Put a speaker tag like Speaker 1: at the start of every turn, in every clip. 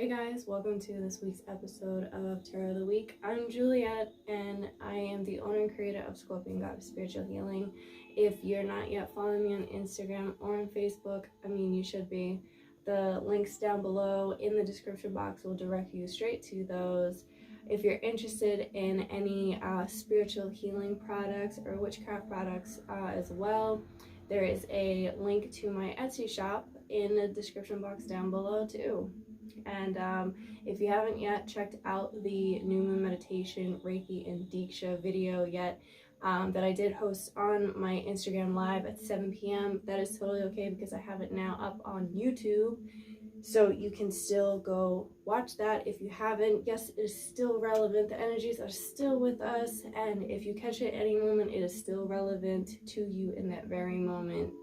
Speaker 1: Hey guys, welcome to this week's episode of Tarot of the Week. I'm Juliet and I am the owner and creator of Scorpion Goddess Spiritual Healing. If you're not yet following me on Instagram or on Facebook, you should be. The links down below in the description box will direct you straight to those. If you're interested in any spiritual healing products or witchcraft products as well, there is a link to my Etsy shop in the description box down below too. And if you haven't yet checked out the New Moon Meditation, Reiki, and Diksha video yet that I did host on my Instagram Live at 7 p.m., that is totally okay because I have it now up on YouTube. So you can still go watch that if you haven't. Yes, it is still relevant. The energies are still with us. And if you catch it at any moment, it is still relevant to you in that very moment.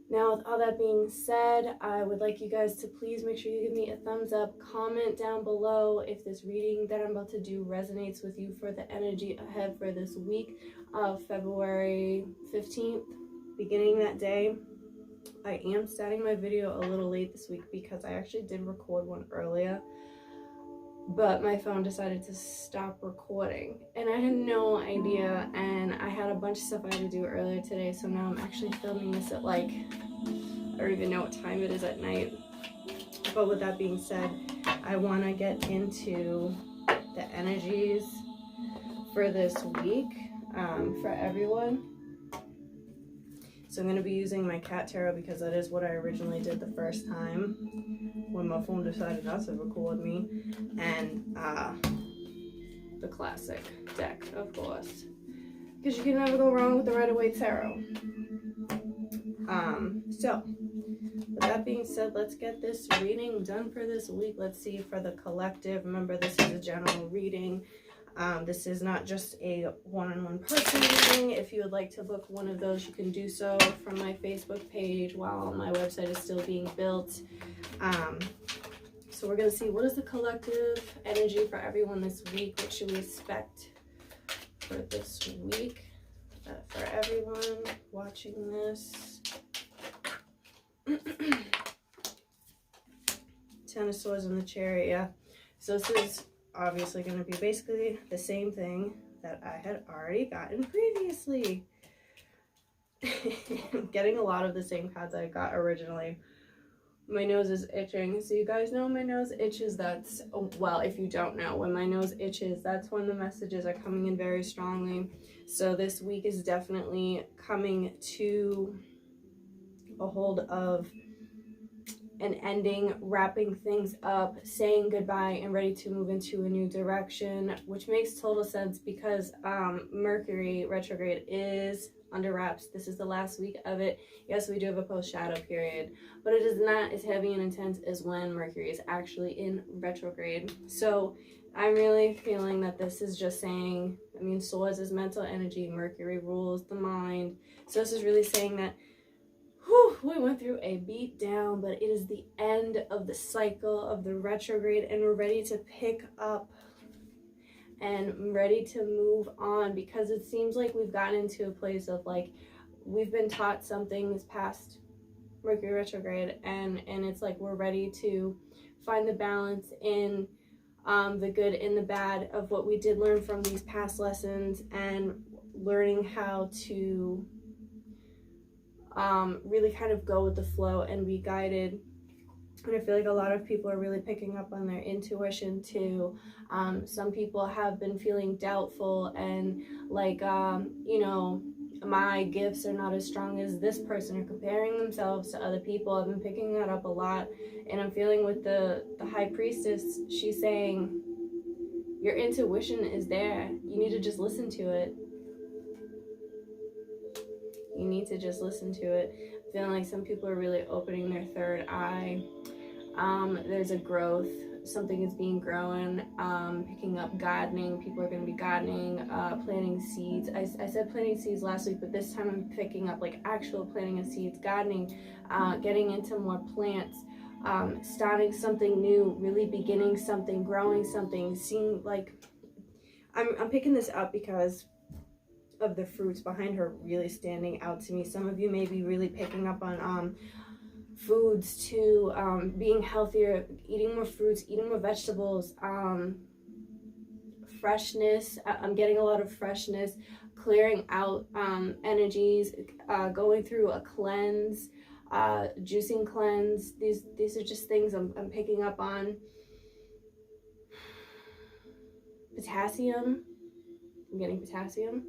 Speaker 1: Now, with all that being said, I would like you guys to please make sure you give me a thumbs up, comment down below if this reading that I'm about to do resonates with you for the energy ahead for this week of February 15th, beginning that day. I am starting my video a little late this week because I actually did record one earlier, but my phone decided to stop recording and I had no idea, and I had a bunch of stuff I had to do earlier today, so now I'm actually filming this at I don't even know what time it is at night. But with that being said, I want to get into the energies for this week for everyone. So I'm going to be using my cat tarot because that is what I originally did the first time when my phone decided not to record me, and the classic deck, of course, because you can never go wrong with the Rider-Waite Tarot. So with that being said, let's get this reading done for this week. Let's see for the collective. Remember, this is a general reading. This is not just a one-on-one person reading. If you would like to book one of those, you can do so from my Facebook page while my website is still being built. So we're going to see what is the collective energy for everyone this week. What should we expect for this week for everyone watching this? Ten of Swords in the Chariot, yeah. So this is obviously going to be basically the same thing that I had already gotten previously. I'm getting a lot of the same cards I got originally. My nose is itching. So you guys know my nose itches. That's, well, if you don't know, when my nose itches, that's when the messages are coming in very strongly. So this week is definitely coming to a hold of an ending, wrapping things up, saying goodbye, and ready to move into a new direction, which makes total sense because Mercury retrograde is under wraps. This is the last week of it. Yes, we do have a post-shadow period, but it is not as heavy and intense as when Mercury is actually in retrograde. So I'm really feeling that this is just saying, Swords is mental energy, Mercury rules the mind. So this is really saying that we went through a beat down, but it is the end of the cycle of the retrograde, and we're ready to pick up and ready to move on, because it seems like we've gotten into a place of we've been taught something this past Mercury retrograde, and it's like we're ready to find the balance in the good and the bad of what we did learn from these past lessons, and learning how to really kind of go with the flow and be guided. And I feel like a lot of people are really picking up on their intuition too. Some people have been feeling doubtful and my gifts are not as strong as this person, or comparing themselves to other people. I've been picking that up a lot, and I'm feeling with the High Priestess, she's saying your intuition is there. You need to just listen to it. You need to just listen to it. I feel like some people are really opening their third eye. There's a growth. Something is being grown. Picking up gardening. People are going to be gardening, planting seeds. I said planting seeds last week, but this time I'm picking up actual planting of seeds, gardening, getting into more plants, starting something new, really beginning something, growing something. Seeing I'm picking this up because of the fruits behind her really standing out to me. Some of you may be really picking up on foods to being healthier, eating more fruits, eating more vegetables, freshness. I'm getting a lot of freshness, clearing out energies, going through a cleanse, juicing cleanse. These are just things I'm picking up on. Potassium. I'm getting potassium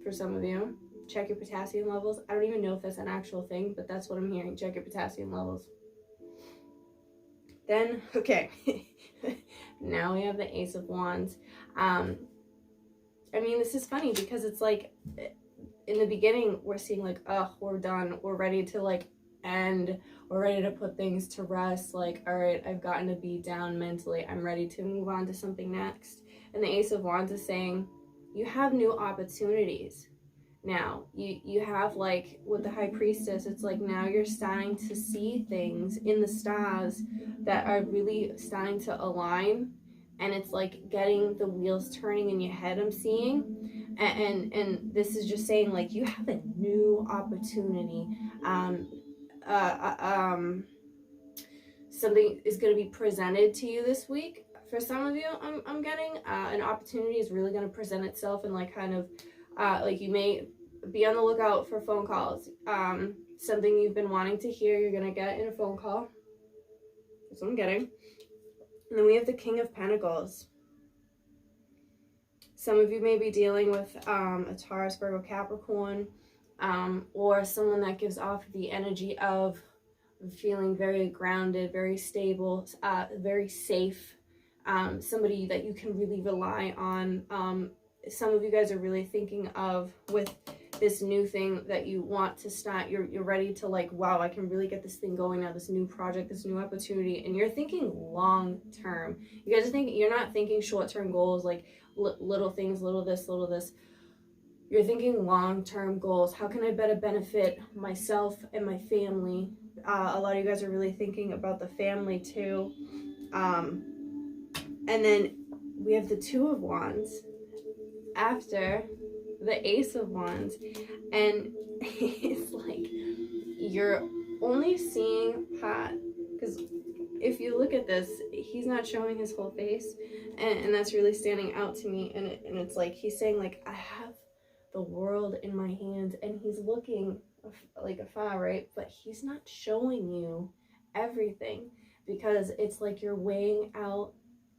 Speaker 1: for some of you. Check your potassium levels. I don't even know if that's an actual thing, but that's what I'm hearing. Check your potassium levels. Then, okay, now we have the Ace of Wands. I mean, this is funny because it's like, in the beginning, we're seeing like, oh, we're done. We're ready to like end. We're ready to put things to rest. Like, all right, I've gotten to be down mentally. I'm ready to move on to something next. And the Ace of Wands is saying, you have new opportunities. Now, you have, like, with the High Priestess, it's like now you're starting to see things in the stars that are really starting to align, and it's like getting the wheels turning in your head, I'm seeing, and this is just saying, like, you have a new opportunity. Something is going to be presented to you this week. For some of you, I'm getting an opportunity is really going to present itself, and like kind of like you may be on the lookout for phone calls. Something you've been wanting to hear, you're going to get in a phone call. That's what I'm getting. And then we have the King of Pentacles. Some of you may be dealing with a Taurus, Virgo, Capricorn, or someone that gives off the energy of feeling very grounded, very stable, very safe. Somebody that you can really rely on. Some of you guys are really thinking of, with this new thing that you want to start, you're ready to, like, wow, I can really get this thing going now, this new project, this new opportunity, and you're thinking long term. You guys are thinking, you're not thinking short-term goals, like little things, little this, little this. You're thinking long-term goals. How can I better benefit myself and my family? A lot of you guys are really thinking about the family too. And then we have the Two of Wands after the Ace of Wands, and it's like you're only seeing Pat, because if you look at this, he's not showing his whole face, and that's really standing out to me. And it's like he's saying, like, I have the world in my hands, and he's looking like afar, right? But he's not showing you everything, because it's like you're weighing out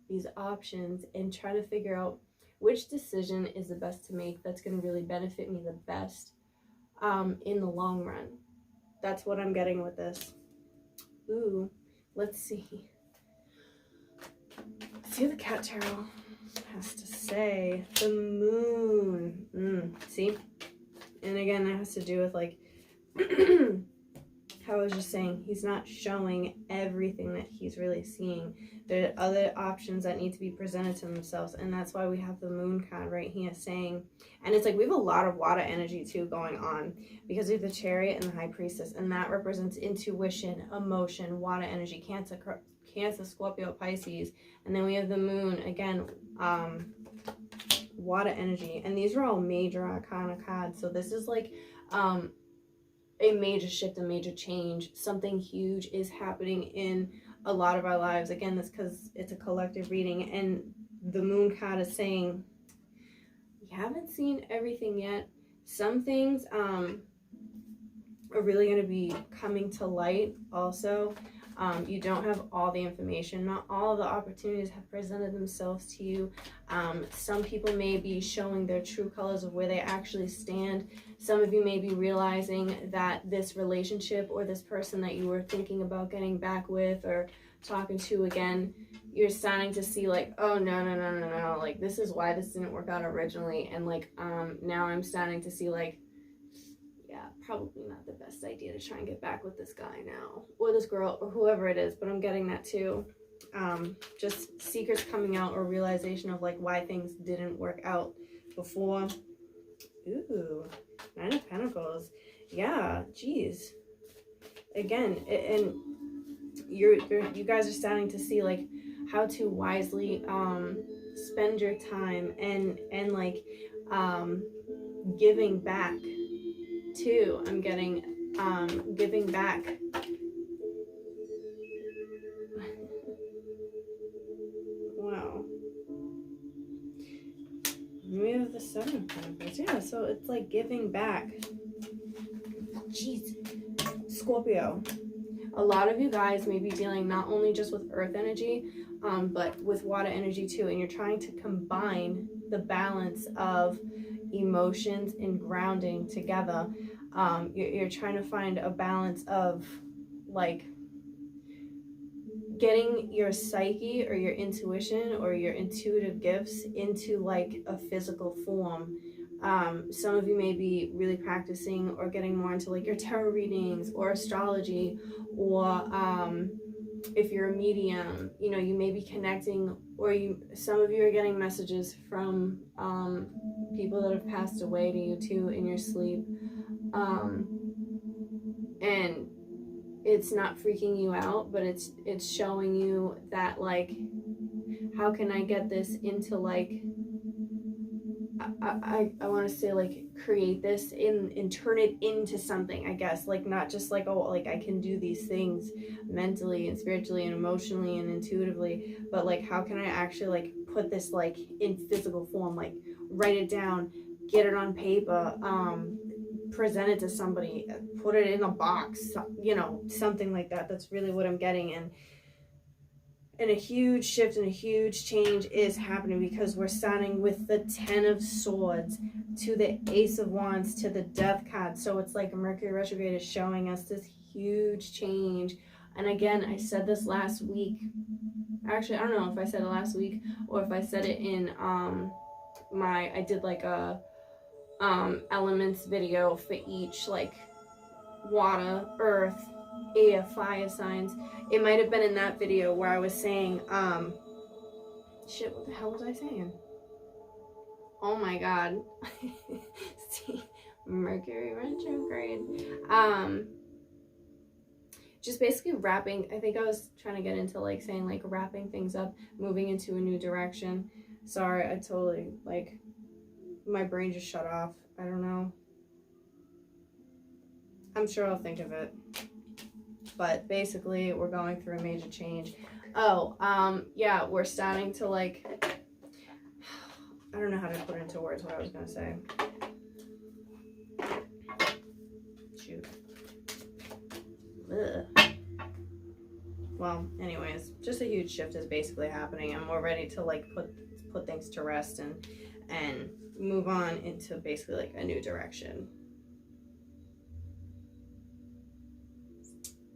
Speaker 1: these options and trying to figure out which decision is the best to make that's going to really benefit me the best in the long run. That's what I'm getting with this. Ooh, let's see. Let's see what the Cat Tarot has to say. The Moon. See? And again, that has to do with, like, how I was just saying, he's not showing everything that he's really seeing. There are other options that need to be presented to themselves, and that's why we have the Moon card right here saying, and it's like we have a lot of water energy too going on, because we have the Chariot and the High Priestess, and that represents intuition, emotion, water energy, Cancer, Scorpio, Pisces, and then we have the Moon, again, water energy, and these are all major arcana cards, so this is like a major shift, a major change. Something huge is happening in a lot of our lives. Again, that's because it's a collective reading, and the Moon card is saying we haven't seen everything yet. Some things are really going to be coming to light also. You don't have all the information. Not all of the opportunities have presented themselves to you. Some people may be showing their true colors of where they actually stand. Some of you may be realizing that this relationship or this person that you were thinking about getting back with or talking to again, you're starting to see, like, oh, no. Like, this is why this didn't work out originally. And, like, now I'm starting to see, like, yeah, probably not the best idea to try and get back with this guy now, or this girl, or whoever it is, but I'm getting that too. Just secrets coming out, or realization of, like, why things didn't work out before. Ooh, Nine of Pentacles. Yeah, geez. Again, and you guys are starting to see, like, how to wisely spend your time and like giving back too. I'm getting giving back. Wow. We have the Seven of Pentacles. Yeah, so it's like giving back. Jeez. Scorpio. A lot of you guys may be dealing not only just with earth energy, but with water energy too. And you're trying to combine the balance of emotions and grounding together. You're trying to find a balance of like getting your psyche or your intuition or your intuitive gifts into like a physical form. Some of you may be really practicing or getting more into like your tarot readings or astrology, or if you're a medium, you know, you may be connecting, or some of you are getting messages from people that have passed away to you too in your sleep, and it's not freaking you out, but it's showing you that like, how can I get this into like, I want to say like create this and turn it into something, I guess, like not just like, oh, like I can do these things mentally and spiritually and emotionally and intuitively, but like how can I actually like put this like in physical form, like write it down, get it on paper, present it to somebody, put it in a box, you know, something like that. That's really what I'm getting. And a huge shift and a huge change is happening, because we're starting with the Ten of Swords to the Ace of Wands to the Death card. So it's like Mercury retrograde is showing us this huge change. And again, I said this last week. Actually, I don't know if I said it last week or if I said it in I did like a elements video for each, like water, earth, air, fire signs. It might have been in that video where I was saying, shit, what the hell was I saying? Oh my god. See, Mercury retrograde. Just basically wrapping, I think I was trying to get into like saying like wrapping things up, moving into a new direction. Sorry, I totally, like, my brain just shut off. I don't know. I'm sure I'll think of it. But basically, we're going through a major change. Oh, yeah, we're starting to like, I don't know how to put into words what I was going to say. Shoot. Ugh. Well, anyways, just a huge shift is basically happening, and we're ready to like put things to rest and move on into basically like a new direction.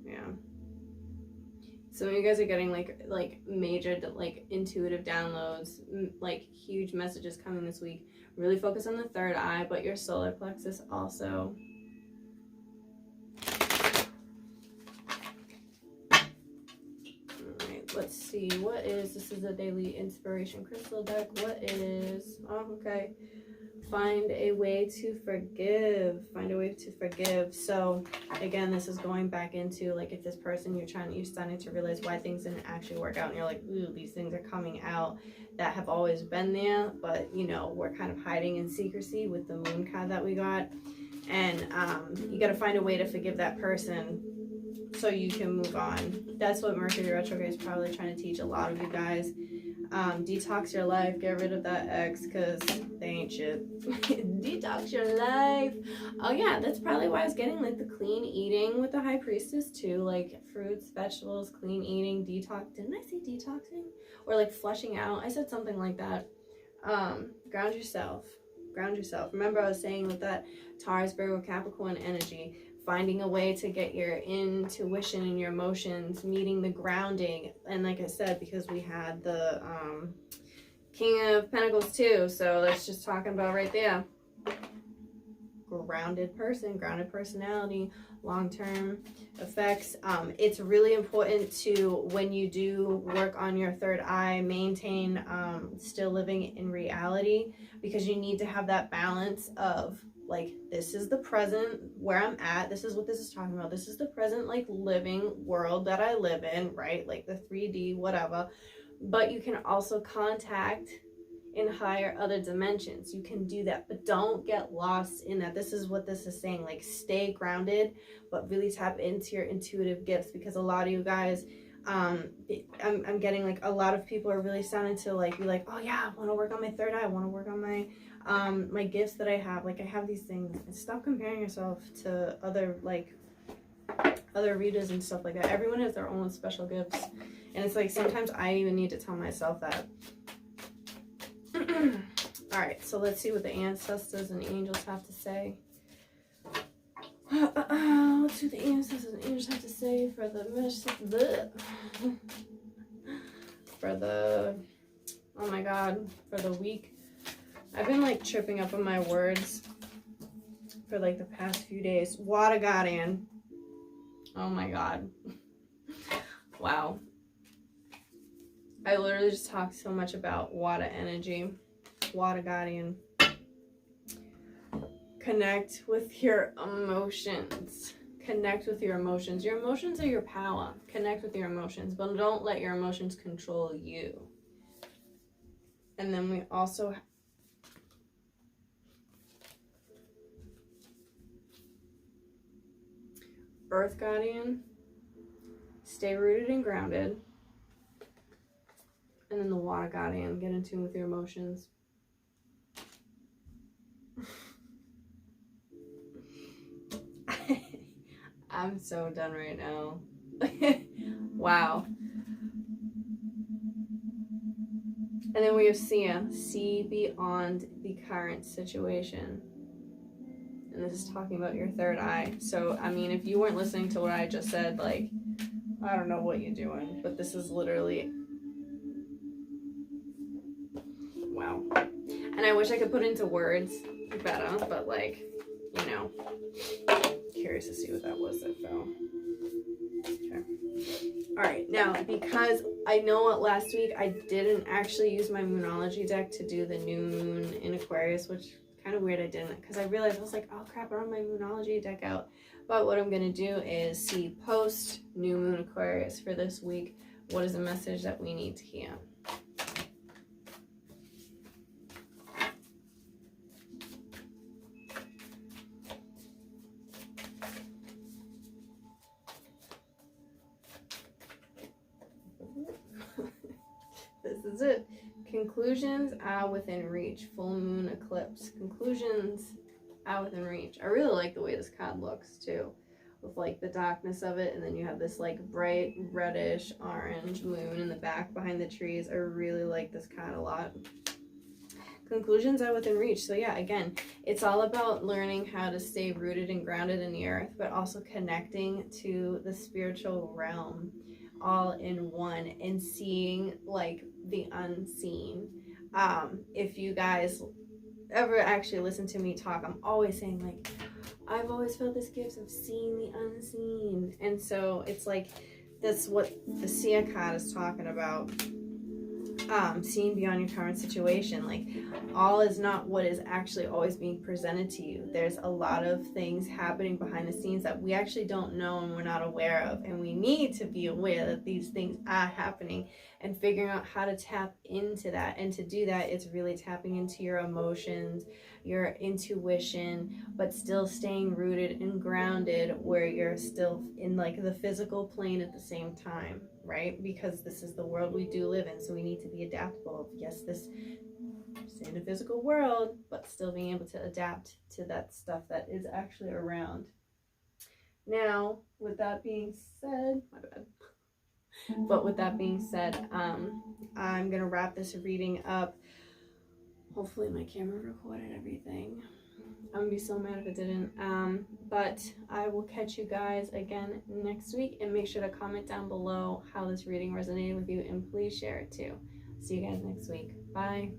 Speaker 1: Yeah. Some of you guys are getting like major like intuitive downloads, like huge messages coming this week. Really focus on the third eye, but your solar plexus also. Alright, let's see. This is a daily inspiration crystal deck. What is, oh, okay. Find a way to forgive. Find a way to forgive. So again, this is going back into like, if this person you're starting to realize why things didn't actually work out, and you're like, ooh, these things are coming out that have always been there, but you know, we're kind of hiding in secrecy with the moon card that we got. And you got to find a way to forgive that person so you can move on. That's what Mercury retrograde is probably trying to teach a lot of you guys. Detox your life, get rid of that ex, because they ain't shit. Detox your life. Oh yeah, that's probably why I was getting like the clean eating with the high priestess too, like fruits, vegetables, clean eating, detox. Didn't I say detoxing? Or like flushing out? I said something like that. Ground yourself. Remember I was saying with that Taurus, Virgo, Capricorn energy, finding a way to get your intuition and your emotions, meeting the grounding. And like I said, because we had the King of Pentacles too, so that's just talking about right there. Grounded person, grounded personality, long-term effects. It's really important to, when you do work on your third eye, maintain still living in reality, because you need to have that balance of like, this is the present where I'm at, this is what this is talking about, this is the present like living world that I live in, right? Like the 3D whatever. But you can also contact in higher other dimensions. You can do that, but don't get lost in that. This is what this is saying, like stay grounded, but really tap into your intuitive gifts, because a lot of you guys, I'm getting like a lot of people are really starting to like be like, oh yeah, I want to work on my third eye, I want to work on my my gifts that I have, like I have these things. And stop comparing yourself to other readers and stuff like that. Everyone has their own special gifts, and it's like sometimes I even need to tell myself that. All right, so let's see what the ancestors and angels have to say. Let's see what the ancestors and angels have to say for the oh my god, for the week. I've been like tripping up on my words for like the past few days. Water Guardian. Oh my god. Wow. I literally just talked so much about water energy. Water Guardian. Connect with your emotions. Connect with your emotions. Your emotions are your power. Connect with your emotions, but don't let your emotions control you. And then we also Earth Guardian. Stay rooted and grounded. And then the Water Guardian. Get in tune with your emotions. I'm so done right now. Wow. And then we have Sia. See beyond the current situation. And this is talking about your third eye. So, I mean, if you weren't listening to what I just said, like, I don't know what you're doing. But this is literally... Wow. And I wish I could put into words better, but, like, you know. Curious to see what that was that fell. Okay. Alright, now, because I know last week I didn't actually use my Moonology deck to do the new moon in Aquarius, which... kind of weird I didn't, because I realized I was like, oh crap, I don't have my Moonology deck out. But what I'm going to do is see post new moon Aquarius for this week. What is the message that we need to hear? This is it. Conclusions are within reach. Full moon eclipse. Conclusions are within reach. I really like the way this card looks too, with like the darkness of it, and then you have this like bright reddish orange moon in the back behind the trees. I really like this card a lot. Conclusions are within reach. So yeah, again, it's all about learning how to stay rooted and grounded in the earth, but also connecting to the spiritual realm all in one, and seeing like the unseen. If you guys ever actually listen to me talk, I'm always saying like, I've always felt this gift of seeing the unseen. And so it's like, that's what the Sia card is talking about. Seeing beyond your current situation. Like, all is not what is actually always being presented to you. There's a lot of things happening behind the scenes that we actually don't know and we're not aware of, and we need to be aware that these things are happening and figuring out how to tap into that. And to do that, it's really tapping into your emotions, your intuition, but still staying rooted and grounded where you're still in like the physical plane at the same time, right? Because this is the world we do live in, so we need to be adaptable. Yes, this is in a physical world, but still being able to adapt to that stuff that is actually around. Now, with that being said, my bad. But with that being said, I'm gonna wrap this reading up. Hopefully my camera recorded everything. I'm gonna be so mad if it didn't. But I will catch you guys again next week, and make sure to comment down below how this reading resonated with you, and please share it too. See you guys next week. Bye.